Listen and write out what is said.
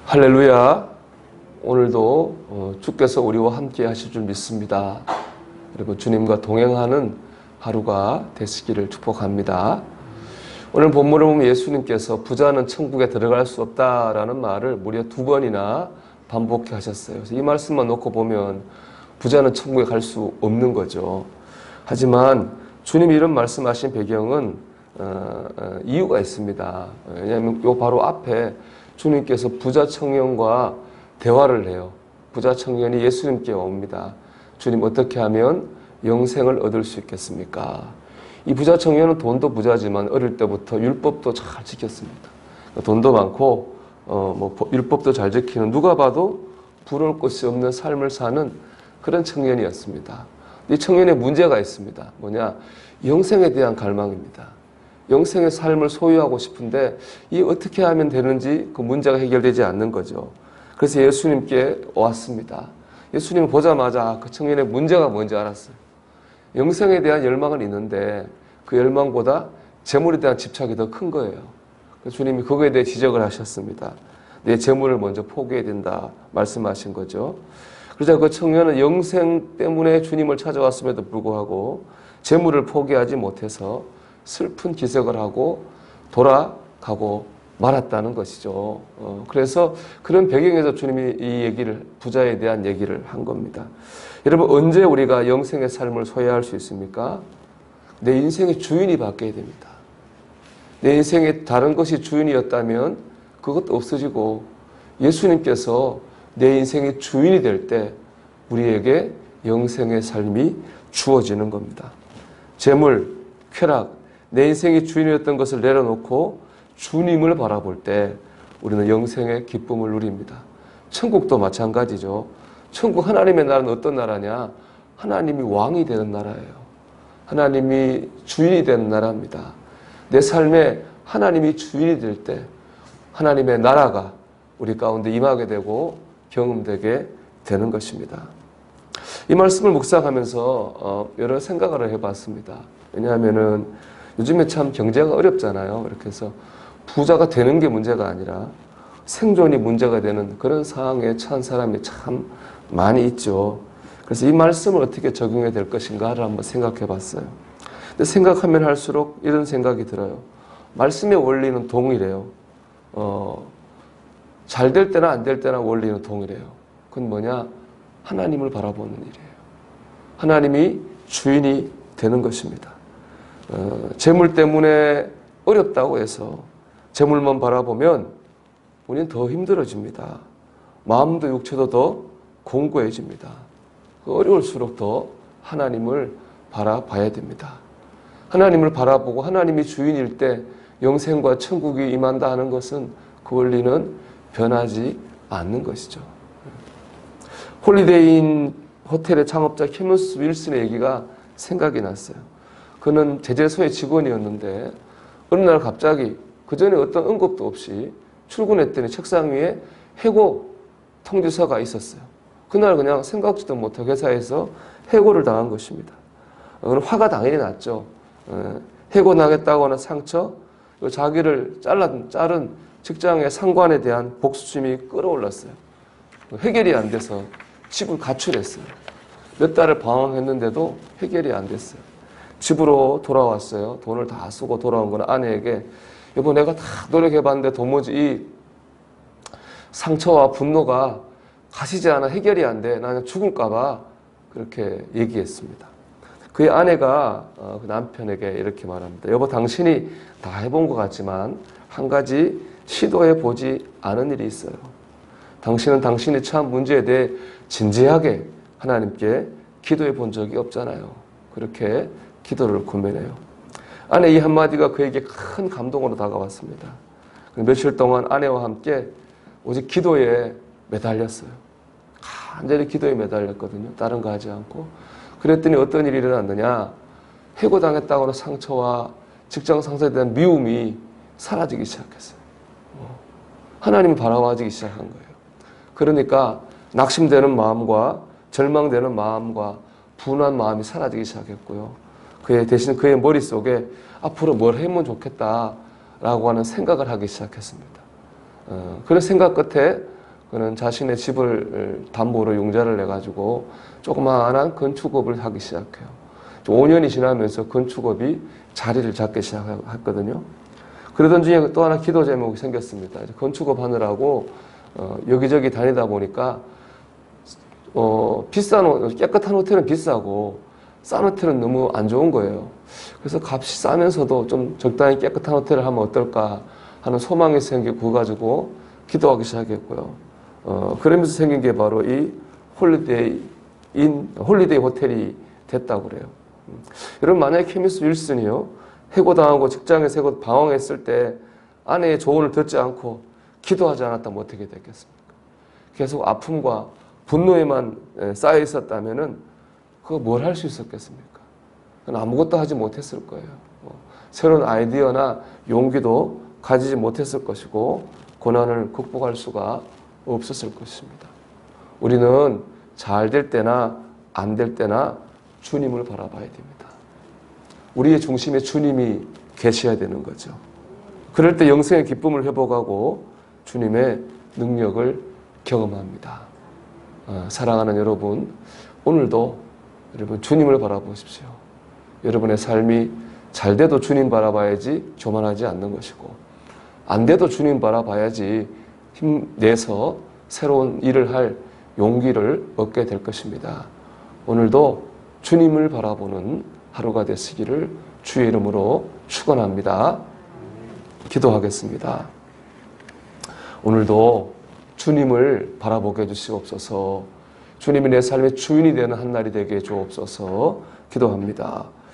할렐루야. 오늘도 주께서 우리와 함께 하실 줄 믿습니다. 그리고 주님과 동행하는 하루가 되시기를 축복합니다. 오늘 본문을 보면 예수님께서 부자는 천국에 들어갈 수 없다라는 말을 무려 2번이나 반복해 하셨어요. 그래서 이 말씀만 놓고 보면 부자는 천국에 갈 수 없는 거죠. 하지만 주님이 이런 말씀하신 배경은 이유가 있습니다. 왜냐하면 요 바로 앞에 주님께서 부자 청년과 대화를 해요. 부자 청년이 예수님께 옵니다. 주님, 어떻게 하면 영생을 얻을 수 있겠습니까? 이 부자 청년은 돈도 부자지만 어릴 때부터 율법도 잘 지켰습니다. 돈도 많고 율법도 잘 지키는, 누가 봐도 부러울 것이 없는 삶을 사는 그런 청년이었습니다. 이 청년의 문제가 있습니다. 뭐냐? 영생에 대한 갈망입니다. 영생의 삶을 소유하고 싶은데 이 어떻게 하면 되는지 그 문제가 해결되지 않는 거죠. 그래서 예수님께 왔습니다. 예수님을 보자마자 그 청년의 문제가 뭔지 알았어요. 영생에 대한 열망은 있는데 그 열망보다 재물에 대한 집착이 더 큰 거예요. 그래서 주님이 그거에 대해 지적을 하셨습니다. 내 재물을 먼저 포기해야 된다 말씀하신 거죠. 그러자 그 청년은 영생 때문에 주님을 찾아왔음에도 불구하고 재물을 포기하지 못해서 슬픈 기색을 하고 돌아가고 말았다는 것이죠. 그래서 그런 배경에서 주님이 이 얘기를, 부자에 대한 얘기를 한 겁니다. 여러분, 언제 우리가 영생의 삶을 소유할 수 있습니까? 내 인생의 주인이 바뀌어야 됩니다. 내 인생에 다른 것이 주인이었다면 그것도 없어지고 예수님께서 내 인생의 주인이 될 때 우리에게 영생의 삶이 주어지는 겁니다. 재물, 쾌락, 내 인생의 주인이었던 것을 내려놓고 주님을 바라볼 때 우리는 영생의 기쁨을 누립니다. 천국도 마찬가지죠. 천국, 하나님의 나라는 어떤 나라냐? 하나님이 왕이 되는 나라예요. 하나님이 주인이 되는 나라입니다. 내 삶에 하나님이 주인이 될 때 하나님의 나라가 우리 가운데 임하게 되고 경험되게 되는 것입니다. 이 말씀을 묵상하면서 여러 생각을 해봤습니다. 왜냐하면은 요즘에 참 경제가 어렵잖아요. 이렇게 해서 부자가 되는 게 문제가 아니라 생존이 문제가 되는 그런 상황에 처한 사람이 참 많이 있죠. 그래서 이 말씀을 어떻게 적용해야 될 것인가를 한번 생각해 봤어요. 근데 생각하면 할수록 이런 생각이 들어요. 말씀의 원리는 동일해요. 잘 될 때나 안 될 때나 원리는 동일해요. 그건 뭐냐? 하나님을 바라보는 일이에요. 하나님이 주인이 되는 것입니다. 재물 때문에 어렵다고 해서 재물만 바라보면 우리는 더 힘들어집니다. 마음도 육체도 더 공고해집니다. 어려울수록 더 하나님을 바라봐야 됩니다. 하나님을 바라보고 하나님이 주인일 때 영생과 천국이 임한다 하는 것은 그 원리는 변하지 않는 것이죠. 홀리데이인 호텔의 창업자 캐머스 윌슨의 얘기가 생각이 났어요. 그는 제재소의 직원이었는데 어느 날 갑자기 그전에 어떤 언급도 없이 출근했더니 책상 위에 해고 통지서가 있었어요. 그날 그냥 생각지도 못하고 회사에서 해고를 당한 것입니다. 그럼 화가 당연히 났죠. 해고당했다고 하는 상처, 자기를 자른 직장의 상관에 대한 복수심이 끌어올랐어요. 해결이 안 돼서 집을 가출했어요. 몇 달을 방황했는데도 해결이 안 됐어요. 집으로 돌아왔어요. 돈을 다 쓰고 돌아온 건 아내에게, 여보, 내가 다 노력해봤는데 도무지 이 상처와 분노가 가시지 않아 해결이 안 돼. 나는 죽을까봐 그렇게 얘기했습니다. 그의 아내가 그 남편에게 이렇게 말합니다. 여보, 당신이 다 해본 것 같지만 한 가지 시도해보지 않은 일이 있어요. 당신은 당신이 처한 문제에 대해 진지하게 하나님께 기도해 본 적이 없잖아요. 그렇게 기도를 권면해요. 아내 이 한마디가 그에게 큰 감동으로 다가왔습니다. 며칠 동안 아내와 함께 오직 기도에 매달렸어요. 간절히 기도에 매달렸거든요. 다른 거 하지 않고. 그랬더니 어떤 일이 일어났느냐? 해고당했다고 하는 상처와 직장 상사에 대한 미움이 사라지기 시작했어요. 하나님을 바라봐지기 시작한 거예요. 그러니까 낙심되는 마음과 절망되는 마음과 분한 마음이 사라지기 시작했고요. 대신 그의 머릿속에 앞으로 뭘 하면 좋겠다라고 하는 생각을 하기 시작했습니다. 그런 생각 끝에 그는 자신의 집을 담보로 융자를 내가지고 조그마한 건축업을 하기 시작해요. 5년이 지나면서 건축업이 자리를 잡기 시작했거든요. 그러던 중에 또 하나 기도 제목이 생겼습니다. 건축업 하느라고 여기저기 다니다 보니까 깨끗한 호텔은 비싸고 싼 호텔은 너무 안 좋은 거예요. 그래서 값이 싸면서도 좀 적당히 깨끗한 호텔을 하면 어떨까 하는 소망이 생기고 가지고 기도하기 시작했고요. 그러면서 생긴 게 바로 이 홀리데이 호텔이 됐다고 그래요. 여러분, 만약에 케미스 윌슨이요, 해고당하고 직장에서 해고 방황했을 때 아내의 조언을 듣지 않고 기도하지 않았다면 어떻게 됐겠습니까? 계속 아픔과 분노에만 쌓여 있었다면은 그거 뭘 할 수 있었겠습니까? 그건 아무것도 하지 못했을 거예요. 새로운 아이디어나 용기도 가지지 못했을 것이고 고난을 극복할 수가 없었을 것입니다. 우리는 잘 될 때나 안 될 때나 주님을 바라봐야 됩니다. 우리의 중심에 주님이 계셔야 되는 거죠. 그럴 때 영생의 기쁨을 회복하고 주님의 능력을 경험합니다. 사랑하는 여러분, 오늘도 여러분 주님을 바라보십시오. 여러분의 삶이 잘 돼도 주님 바라봐야지 교만하지 않는 것이고, 안 돼도 주님 바라봐야지 힘내서 새로운 일을 할 용기를 얻게 될 것입니다. 오늘도 주님을 바라보는 하루가 되시기를 주의 이름으로 축원합니다. 기도하겠습니다. 오늘도 주님을 바라보게 해주시옵소서. 주님이 내 삶의 주인이 되는 한 날이 되게 해주옵소서. 기도합니다.